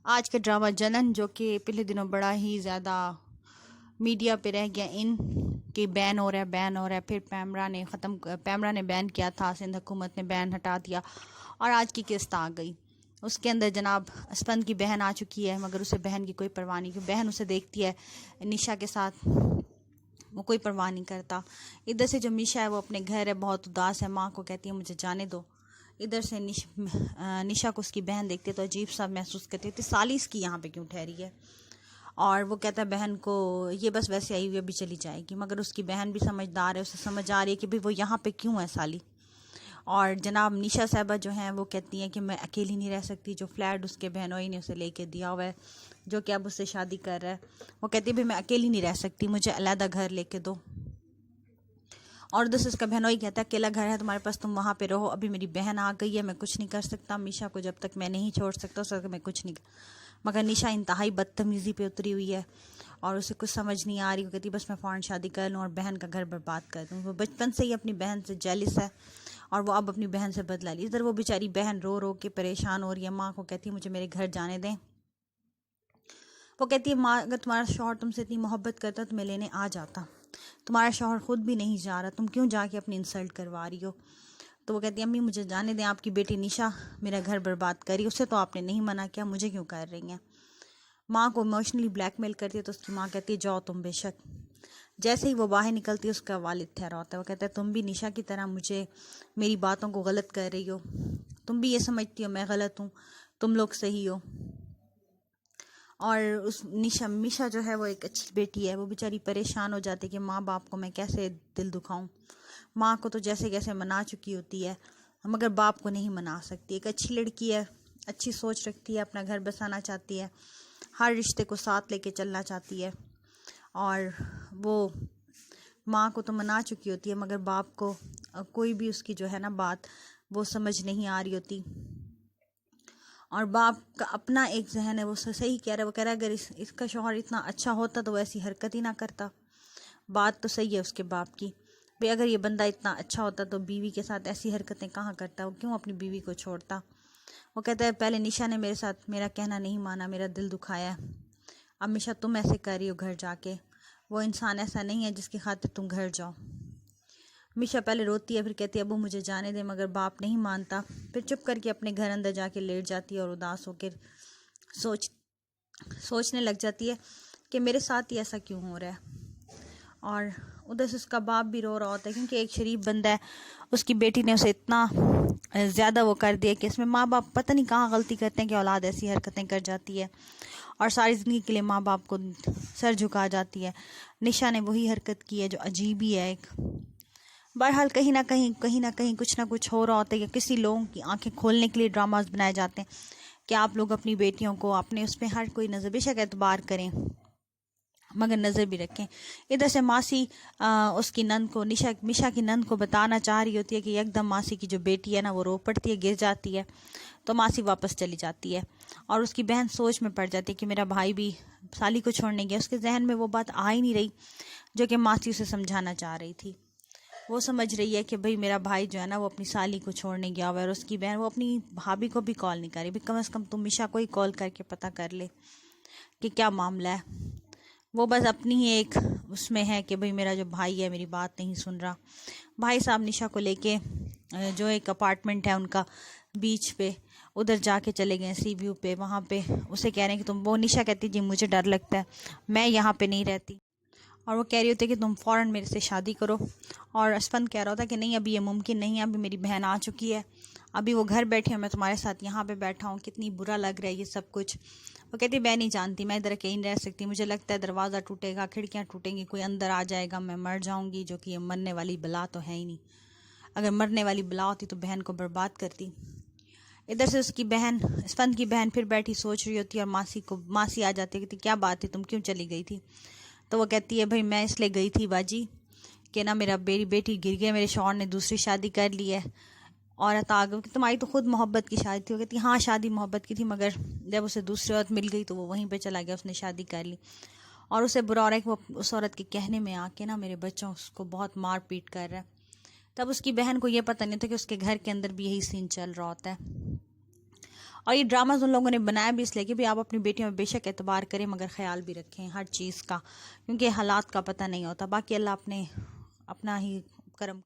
آج کا ڈرامہ جنن جو کہ پچھلے دنوں بڑا ہی زیادہ میڈیا پہ رہ گیا، ان کہ بین ہو رہا ہے پھر پیمرا نے بین کیا تھا، سندھ حکومت نے بین ہٹا دیا اور آج کی قسط آ گئی۔ اس کے اندر جناب اسپند کی بہن آ چکی ہے، مگر اسے بہن کی کوئی پرواہ نہیں، کہ بہن اسے دیکھتی ہے نشا کے ساتھ، وہ کوئی پرواہ نہیں کرتا۔ ادھر سے جو میشا ہے وہ اپنے گھر ہے، بہت اداس ہے، ماں کو کہتی ہے مجھے جانے دو۔ ادھر سے نشا کو اس کی بہن دیکھتے تو عجیب سا محسوس کرتی تھی، سالی اس کی یہاں پہ کیوں ٹھہری ہے، اور وہ کہتا ہے بہن کو یہ بس ویسے آئی ہوئی ابھی چلی جائے گی، مگر اس کی بہن بھی سمجھدار ہے، اسے سمجھ آ رہی ہے کہ بھی وہ یہاں پہ کیوں ہے سالی۔ اور جناب نشا صاحبہ جو ہیں وہ کہتی ہیں کہ میں اکیلی نہیں رہ سکتی، جو فلیٹ اس کے بہنوئی نے اسے لے کے دیا ہوا ہے، جو کہ اب اس سے شادی کر رہا ہے، وہ کہتی ہے بھی میں اکیلی نہیں رہ سکتی، مجھے علیحدہ گھر لے کے دو۔ اور ادھر سے اس کا بہنوئی کہتا ہے اکیلا گھر ہے تمہارے پاس، تم وہاں پہ رہو، ابھی میری بہن آ گئی ہے، میں کچھ نہیں کر سکتا، میشا کو جب تک میں نہیں چھوڑ سکتا اس وقت میں کچھ نہیں مگر نشا انتہائی بدتمیزی پہ اتری ہوئی ہے اور اسے کچھ سمجھ نہیں آ رہی، وہ کہتی بس میں فوراً شادی کر لوں اور بہن کا گھر برباد کر دوں۔ وہ بچپن سے ہی اپنی بہن سے جیلس ہے اور وہ اب اپنی بہن سے بدلہ لی۔ ادھر وہ بیچاری بہن رو رو کے پریشان ہو رہی ہے، ماں کو کہتی ہے مجھے میرے گھر جانے دیں۔ وہ کہتی ہے ماں اگر تمہارا شوہر تم سے اتنی محبت کرتا تمہیں لینے آ جاتا، تمہارا شوہر خود بھی نہیں جا رہا، تم کیوں جا کے اپنی انسلٹ کروا رہی ہو۔ تو وہ کہتی ہے امی مجھے جانے دیں، آپ کی بیٹی نشا میرا گھر برباد کری، اسے تو آپ نے نہیں منع کیا، مجھے کیوں کر رہی ہیں۔ ماں کو ایموشنلی بلیک میل کرتی ہے تو اس کی ماں کہتی ہے جاؤ تم بے شک۔ جیسے ہی وہ باہر نکلتی ہے اس کا والد ٹھہرا ہوتا ہے، وہ کہتا ہے تم بھی نشا کی طرح مجھے میری باتوں کو غلط کر رہی ہو، تم بھی یہ سمجھتی ہو میں غلط ہوں، تم لوگ صحیح ہو۔ اور اس میشا جو ہے وہ ایک اچھی بیٹی ہے، وہ بیچاری پریشان ہو جاتی ہے کہ ماں باپ کو میں کیسے دل دکھاؤں، ماں کو تو جیسے کیسے منا چکی ہوتی ہے مگر باپ کو نہیں منا سکتی۔ ایک اچھی لڑکی ہے، اچھی سوچ رکھتی ہے، اپنا گھر بسانا چاہتی ہے، ہر رشتے کو ساتھ لے کے چلنا چاہتی ہے، اور وہ ماں کو تو منا چکی ہوتی ہے مگر باپ کو کوئی بھی اس کی جو ہے نا بات وہ سمجھ نہیں آ رہی ہوتی۔ اور باپ کا اپنا ایک ذہن ہے، وہ صحیح کہہ رہا ہے، وہ کہہ رہا ہے اگر اس کا شوہر اتنا اچھا ہوتا تو وہ ایسی حرکت ہی نہ کرتا۔ بات تو صحیح ہے اس کے باپ کی، بھئی اگر یہ بندہ اتنا اچھا ہوتا تو بیوی کے ساتھ ایسی حرکتیں کہاں کرتا، وہ کیوں اپنی بیوی کو چھوڑتا۔ وہ کہتا ہے پہلے نشا نے میرے ساتھ میرا کہنا نہیں مانا، میرا دل دکھایا، اب نشا تم ایسے کر رہی ہو گھر جا کے، وہ انسان ایسا نہیں ہے جس کی خاطر تم گھر جاؤ۔ میشا پہلے روتی ہے، پھر کہتی ہے ابو مجھے جانے دے، مگر باپ نہیں مانتا، پھر چپ کر کے اپنے گھر اندر جا کے لیٹ جاتی ہے اور اداس ہو کے سوچنے لگ جاتی ہے کہ میرے ساتھ ہی ایسا کیوں ہو رہا ہے۔ اور ادھر سے اس کا باپ بھی رو رہا ہوتا ہے کیونکہ ایک شریف بندہ ہے، اس کی بیٹی نے اسے اتنا زیادہ وہ کر دیا کہ اس میں ماں باپ پتہ نہیں کہاں غلطی کرتے ہیں کہ اولاد ایسی حرکتیں کر جاتی ہے اور ساری زندگی کے لیے ماں باپ کو سر جھکا جاتی ہے۔ نشا نے وہی حرکت کی ہے جو عجیب ہی ہے ایک۔ بہرحال کہیں نہ کہیں کچھ نہ کچھ ہو رہا ہوتا ہے، یا کسی لوگوں کی آنکھیں کھولنے کے لیے ڈراماز بنائے جاتے ہیں کہ آپ لوگ اپنی بیٹیوں کو اپنے اس پہ ہر کوئی نظر بے شک اعتبار کریں مگر نظر بھی رکھیں۔ ادھر سے ماسی اس کی نند کو میشا کی نند کو بتانا چاہ رہی ہوتی ہے کہ ایک دم ماسی کی جو بیٹی ہے نا وہ رو پڑتی ہے، گر جاتی ہے، تو ماسی واپس چلی جاتی ہے اور اس کی بہن سوچ میں پڑ جاتی ہے کہ میرا بھائی بھی سالی کو چھوڑنے گیا۔ اس کے ذہن میں وہ بات آ ہی نہیں رہی جو کہ ماسی اسے سمجھانا چاہ رہی تھی۔ وہ سمجھ رہی ہے کہ بھئی میرا بھائی جو ہے نا وہ اپنی سالی کو چھوڑنے گیا ہوا ہے، اور اس کی بہن وہ اپنی بھابھی کو بھی کال نہیں کر رہی، کم از کم تم میشا کو ہی کال کر کے پتہ کر لے کہ کیا معاملہ ہے۔ وہ بس اپنی ہی ایک اس میں ہے کہ بھئی میرا جو بھائی ہے میری بات نہیں سن رہا۔ بھائی صاحب نشا کو لے کے جو ایک اپارٹمنٹ ہے ان کا بیچ پہ، ادھر جا کے چلے گئے سی ویو پہ، وہاں پہ اسے کہہ رہے ہیں کہ وہ نشا کہتی جی مجھے ڈر لگتا ہے، میں یہاں پہ نہیں رہتی، اور وہ کہہ رہی ہوتی ہے کہ تم فوراً میرے سے شادی کرو، اور اسفند کہہ رہا ہوتا ہے کہ نہیں ابھی یہ ممکن نہیں ہے، ابھی میری بہن آ چکی ہے، ابھی وہ گھر بیٹھے ہیں، میں تمہارے ساتھ یہاں پہ بیٹھا ہوں، کتنی برا لگ رہا ہے یہ سب کچھ۔ وہ کہتی ہے میں نہیں جانتی، میں ادھر اکیلی رہ سکتی، مجھے لگتا ہے دروازہ ٹوٹے گا، کھڑکیاں ٹوٹیں گی، کوئی اندر آ جائے گا، میں مر جاؤں گی، جو کہ یہ مرنے والی بلا تو ہے ہی نہیں، اگر مرنے والی بلا ہوتی تو بہن کو برباد کرتی۔ ادھر سے اس کی بہن اسفند کی بہن پھر بیٹھی سوچ رہی ہوتی ہے، اور ماسی آ جاتی ہے، کہتی کیا بات تھی، تم کیوں چلی گئی تھی؟ تو وہ کہتی ہے بھائی میں اس لیے گئی تھی باجی کہ نا میری بیٹی گر گیا، میرے شوہر نے دوسری شادی کر لی ہے، عورت آ گئی کہ تمہاری تو خود محبت کی شادی تھی۔ وہ کہتی ہاں شادی محبت کی تھی، مگر جب اسے دوسری عورت مل گئی تو وہ وہیں پہ چلا گیا، اس نے شادی کر لی، اور اسے برا ہو رہا ہے کہ وہ اس عورت کے کہنے میں آ کے نا میرے بچوں اس کو بہت مار پیٹ کر رہا ہے۔ تب اس کی بہن کو یہ پتہ نہیں ہوتا کہ اس کے گھر کے اندر بھی یہی سین چل رہا ہوتا ہے، اور یہ ڈراماز ان لوگوں نے بنایا بھی اس لیے کہ بھی آپ اپنی بیٹیوں میں بے شک اعتبار کریں مگر خیال بھی رکھیں ہر چیز کا، کیونکہ حالات کا پتہ نہیں ہوتا. باقی اللہ اپنا ہی کرم